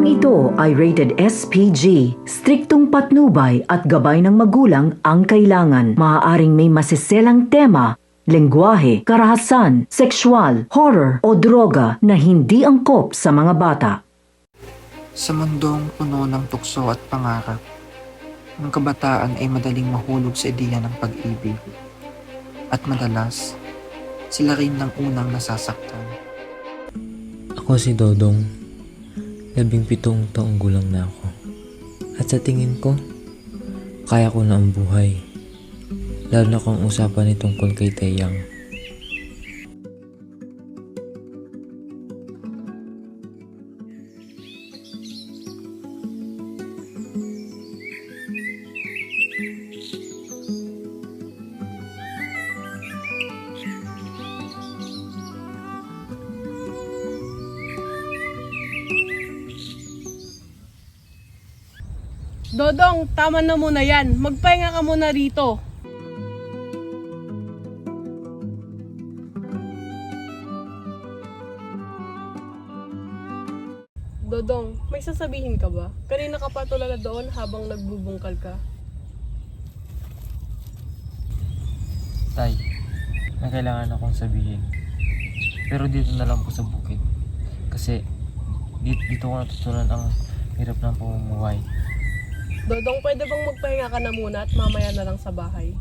Programang ito ay rated SPG. Striktong patnubay at gabay ng magulang ang kailangan. Maaaring may masiselang tema, lengguwahe, karahasan, sexual, horror o droga na hindi angkop sa mga bata. Sa mundong puno ng tukso at pangarap, ang kabataan ay madaling mahulog sa ideya ng pag-ibig. At madalas, sila rin ang unang nasasaktan. Ako si Dodong. 17 taong gulang na ako. At sa tingin ko, kaya ko na ang buhay. Lalo na kung usapan ay tungkol kay Taeyang. Dodong, tama na muna yan. Magpahinga ka muna rito. Dodong, may sasabihin ka ba? Kanina ka pa tulala doon habang nagbubungkal ka. Tay, may kailangan akong sabihin. Pero dito na lang po sa bukid. Kasi dito ko natutunan ang hirap ng pamumuhay. Dodong, pwede bang magpahinga ka na muna at mamaya na lang sa bahay?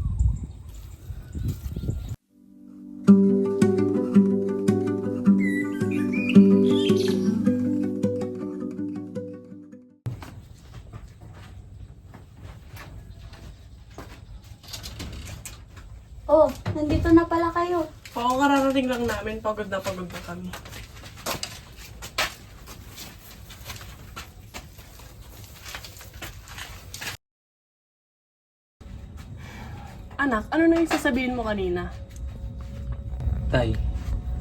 Oh, nandito na pala kayo. Oo, kararating lang namin. Pagod na kami. Anak, ano na yung sasabihin mo kanina? Tay,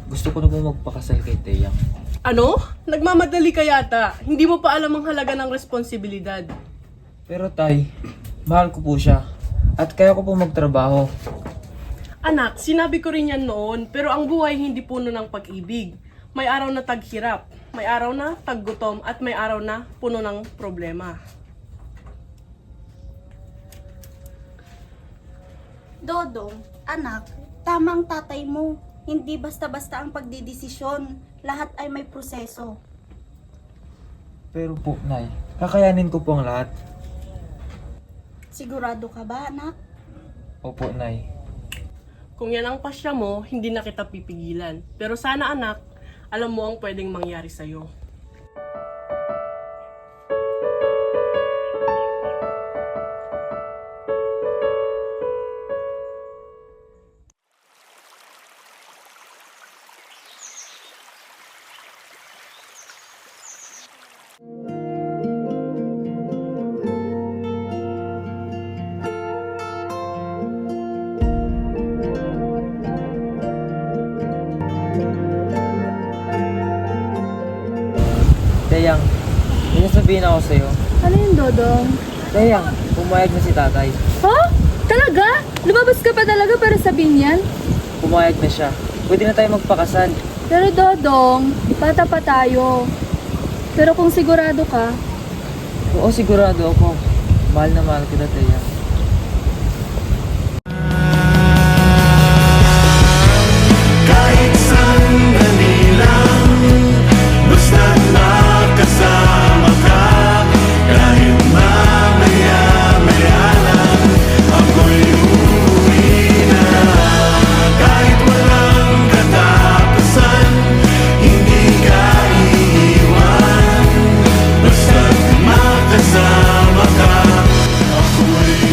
gusto ko na po magpakasal kay Taeyang. Ano? Nagmamadali ka yata. Hindi mo pa alam ang halaga ng responsibilidad. Pero tay, mahal ko po siya. At kaya ko po magtrabaho. Anak, sinabi ko rin yan noon, pero ang buhay hindi puno ng pag-ibig. May araw na taghirap, may araw na taggutom, at may araw na puno ng problema. Dodong, anak, tamang tatay mo. Hindi basta-basta ang pagdidesisyon. Lahat ay may proseso. Pero po, Nay, kakayanin ko po ang lahat. Sigurado ka ba, anak? Opo, Nay. Kung yan ang pasya mo, hindi na kita pipigilan. Pero sana anak, alam mo ang pwedeng mangyari sa'yo. Taeyang, may sasabihin ako sa'yo. Ano yun, Dodong? Taeyang, pumayag na si tatay. Ha? Talaga? Lumabas ka pa talaga para sabihin yan? Pumayag na siya. Pwede na tayo magpakasal. Pero Dodong, bata pa tayo. Pero kung sigurado ka, Oo, sigurado ako. Mahal na mahal kita, Taeyang. Kahit sandali lang, basta't makasama ka. Kahit mamaya-maya lang, ako'y uuwi na. Kahit walang katapusan, hindi ka iiwan. Basta't makasama ka, ako'y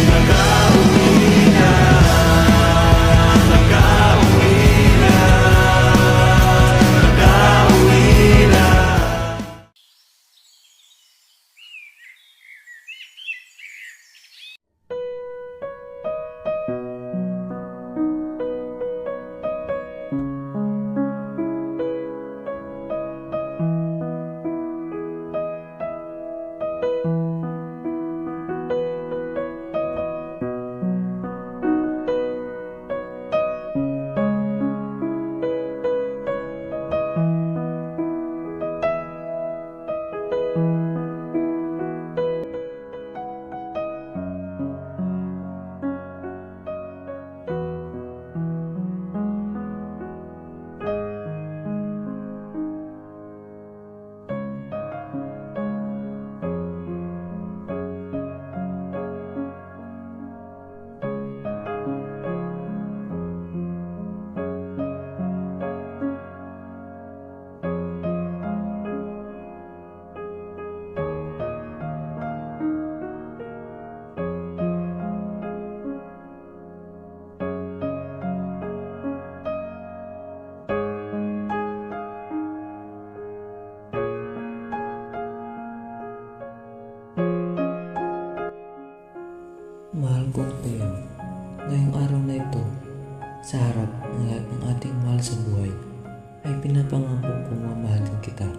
Ipinapangako kong mamahalin kita,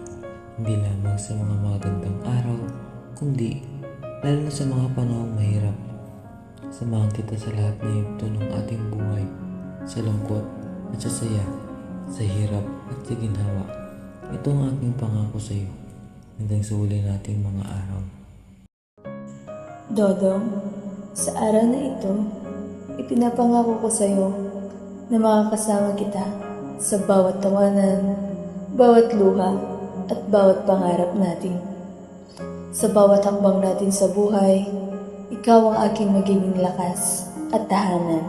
hindi lamang sa mga magandang araw, kundi lalo na sa mga panahong mahirap. Samahan kita sa lahat na yugto ng ating buhay, sa lungkot at sa saya, sa hirap at sa ginhawa. Ito ang aking pangako sa iyo, hanggang sa huli nating mga araw. Dodong, sa araw na ito, ipinapangako ko sa iyo na makakasama kita sa bawat tawanan, bawat luha, at bawat pangarap natin. Sa bawat hakbang natin sa buhay, ikaw ang aking magiging lakas at tahanan.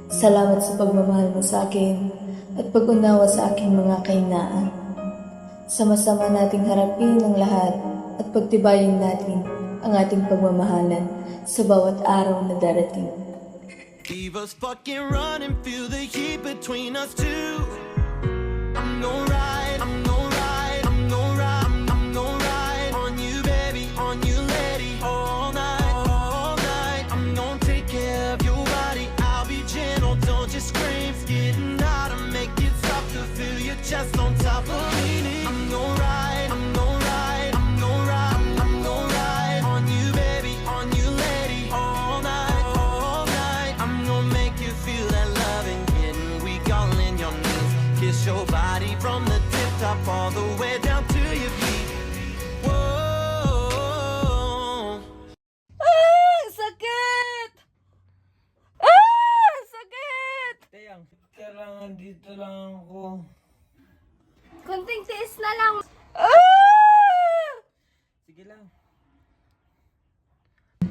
Salamat sa pagmamahal mo sa akin at pag-unawa sa aking mga kahinaan. Sama-sama nating harapin ang lahat at pagtibayin natin ang ating pagmamahalan sa bawat araw na darating. Leave us fucking running, feel the heat between us two. I'm no ride, I'm no ride, I'm no ride, I'm no ride on you, baby, on you, lady, all night, all night. I'm gonna take care of your body, I'll be gentle, don't just scream. Getting out and make it stop to feel your chest on top of me. I'm no ride, I'm no ride, I'm no ride, I'm no ride on you, baby, on you, lady, all night, all night. I'm gonna make you feel that loving, getting weak all in your knees. Kiss your body from the tip top all the way down to your feet. Whoa. Sakit! Ah! Sakit! Tayang, kailangan dito lang ako. Konting tiis na lang. Sige lang.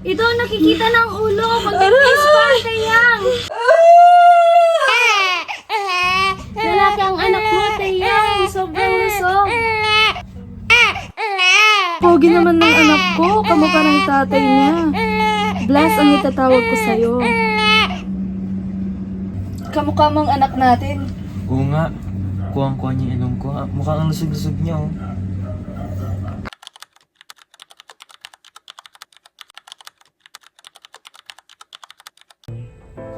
Ito ang nakikita ng ulo. Konting tiis pa, Tayang. Lalaki ang anak mo, Tayang. Sobrang lusog. Pogi naman ng anak ko. Kamukha ng tatay niya. Blas ang itatawag ko sa'yo. Kamukha mong anak natin. Oo nga, kuwang-kuha niya yung ilong ko. Mukhang ang lusog-lusog niya oh.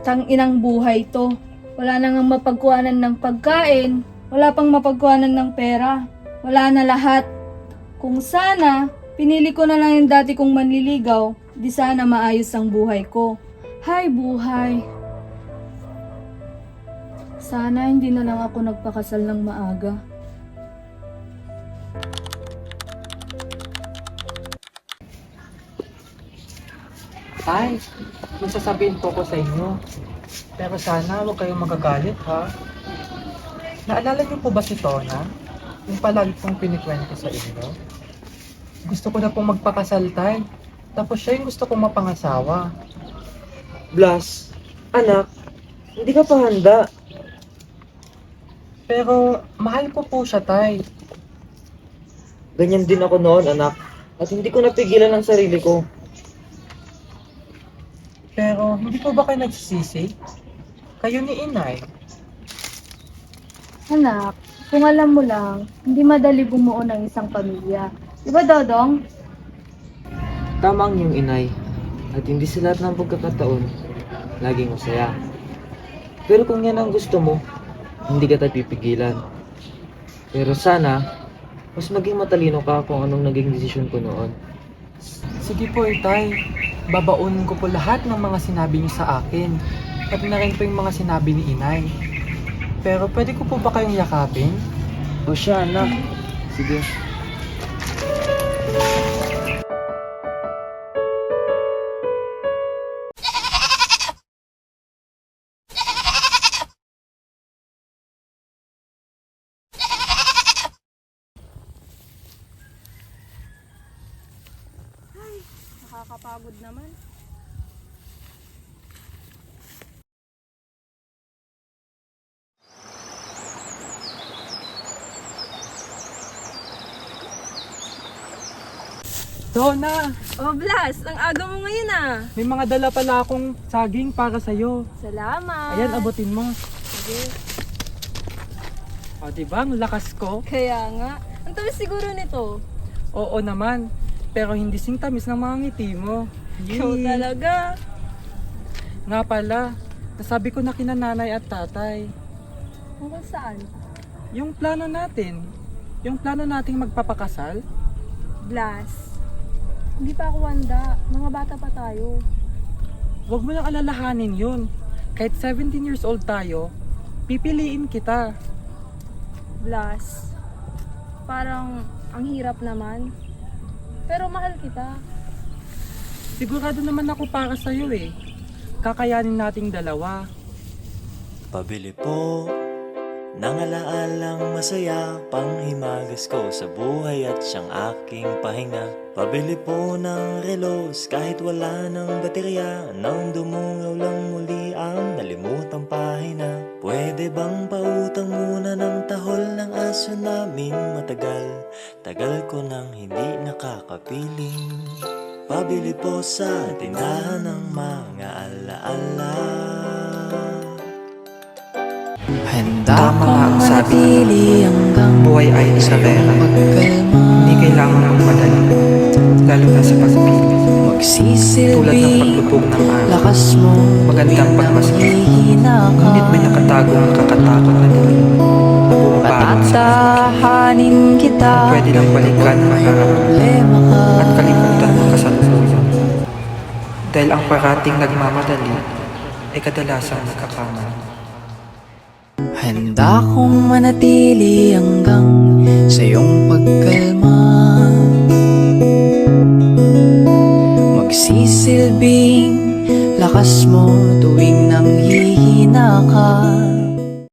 Tang-inang buhay to. Wala na ngang mapagkuhanan ng pagkain. Wala pang mapagkuhanan ng pera. Wala na lahat. Kung sana, pinili ko na lang yung dati kong manliligaw, di sana maayos ang buhay ko. Hay buhay. Sana hindi na lang ako nagpakasal ng maaga. Tay, may sasabihin po ko sa inyo. Pero sana huwag kayong magagalit, ha? Naalala niyo po ba si Tona? Yung palagi pong pinikwento sa inyo? Gusto ko na pong magpakasal, Tay. Tapos siya yung gusto kong mapangasawa. Blas, anak, hindi ka pa handa. Pero mahal ko po siya, Tay. Ganyan din ako noon, anak. At hindi ko napigilan ang sarili ko. Pero hindi po ba kayo nagsisisi? Kayo ni Inay. Anak, kung alam mo lang, hindi madali bumuo ng isang pamilya. Diba, Dodong? Tama ang iyong inay. At hindi sa lahat ng pagkakataon, laging masaya. Pero kung yan ang gusto mo, hindi ka tayo pipigilan. Pero sana, mas maging matalino ka kung anong naging desisyon ko noon. Sige po, Itay. Babaunin ko po lahat ng mga sinabi niyo sa akin. Pati na rin po yung mga sinabi ni Inay. Pero pwede ko po ba kayong yakapin? O siya, anak. Sige. Nakakapagod naman. Donna, Oh, Blas, ang aga mo ngayon ah. may mga dala pala akong saging para sa'yo. Salamat. Ayan, abutin mo. Sige. O, diba? Ang lakas ko. Kaya nga. Ang tamis siguro nito. Oo naman. Pero hindi sing tamis ng mga ngiti mo. Ikaw Yee. talaga. Nga pala, nasabi ko na kina nanay at tatay. Tungkol saan? Yung plano natin. Yung plano nating magpapakasal. Blas, hindi pa ako handa. Mga bata pa tayo. Huwag mo nang alalahanin yun. Kahit 17 years old tayo, pipiliin kita. Blas, parang ang hirap naman. Pero mahal kita. Sigurado naman ako para sa'yo eh. Kakayanin nating dalawa. Pabili po ng alaalang masaya, panghimagas ko sa buhay at siyang aking pahinga. Pabili po ng relos kahit wala ng baterya, nang dumungaw lang muli ang nalimutang pahina. Pwede bang pautang muna ng tahol ng aso naming matagal? Tagal ko nang hindi nakakapiling. Pabili po sa tindahan ng mga alaala. Tama nga ang sabi ng buhay ay isabela. Hindi kailangan ng madali, lalo na sa pagpili. Tulad ng paglubog ng araw, magandang pagmasdan. Ngunit may nakatagong nakakatakot na dilim na bumabago sa sakit. Pwede lang balikan ang nakaraan at kalimutan ang kasalukuyan. Dahil ang parating nagmamadali ay kadalasang nagkakamali. Handa kong manatili hanggang sa iyong pagkalma, magsisilbing lakas mo tuwing nanghihina ka.